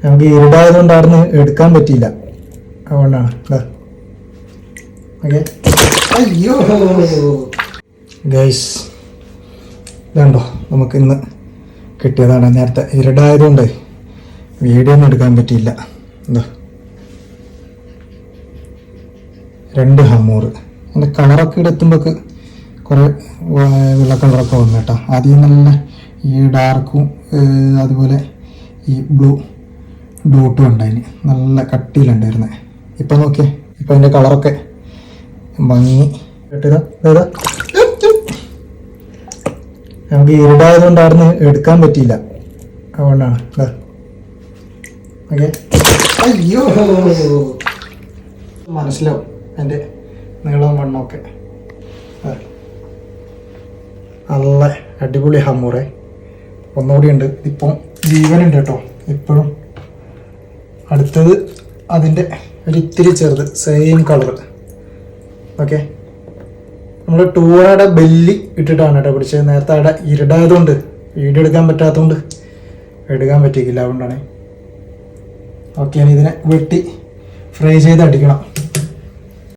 നമുക്ക് ഇരുടായതുകൊണ്ട് അവിടുന്ന് എടുക്കാൻ പറ്റിയില്ല, അതുകൊണ്ടാണ്. ഓക്കെ അയ്യോ ഗൈസ്, ഇതുണ്ടോ നമുക്ക് ഇന്ന് കിട്ടിയതാണ്. നേരത്തെ ഇരുടായതുകൊണ്ട് വീഡിയോ ഒന്നും എടുക്കാൻ പറ്റിയില്ല. എന്താ 2 ഹമ്മൂർ. അതിൻ്റെ കളറൊക്കെ ഇവിടെ എത്തുമ്പോഴേക്ക് കുറേ വെള്ള കളറൊക്കെ വന്നു കേട്ടോ. ആദ്യം നല്ല ഈ ഡാർക്കും അതുപോലെ ഈ ബ്ലൂ ഡോട്ടും ഉണ്ടായിന്, നല്ല കട്ടിയിലുണ്ടായിരുന്നത്. ഇപ്പം നോക്കിയേ, ഇപ്പം അതിൻ്റെ കളറൊക്കെ ഭംഗി കേട്ടതാ. നമുക്ക് ഇരുടായതുകൊണ്ട് അവിടുന്ന് എടുക്കാൻ പറ്റിയില്ല, അതുകൊണ്ടാണ്. ഓക്കെ അയ്യോ മനസ്സിലാവും എൻ്റെ നീളം വണ്ണമൊക്കെ. നല്ല അടിപൊളി ഹമ്മൂറേ. ഒന്നുകൂടി ഉണ്ട്, ഇപ്പം ജീവനുണ്ട് കേട്ടോ ഇപ്പോഴും. അടുത്തത് അതിൻ്റെ ഒരിത്തിരി ചെറുത്, സെയിം കളർ. ഓക്കെ, നമ്മൾ ടൂവയുടെ ബെല്ലി ഇട്ടിട്ടാണ് കേട്ടോ പിടിച്ചത്. നേരത്തെ അവിടെ ഇരുടായതുകൊണ്ട് വീഡിയോ എടുക്കാൻ പറ്റാത്തതുകൊണ്ട് എടുക്കാൻ പറ്റിയില്ല, അതുകൊണ്ടാണ്. ഓക്കെ, ഇതിനെ വെട്ടി ഫ്രൈ ചെയ്ത് അടിക്കണം.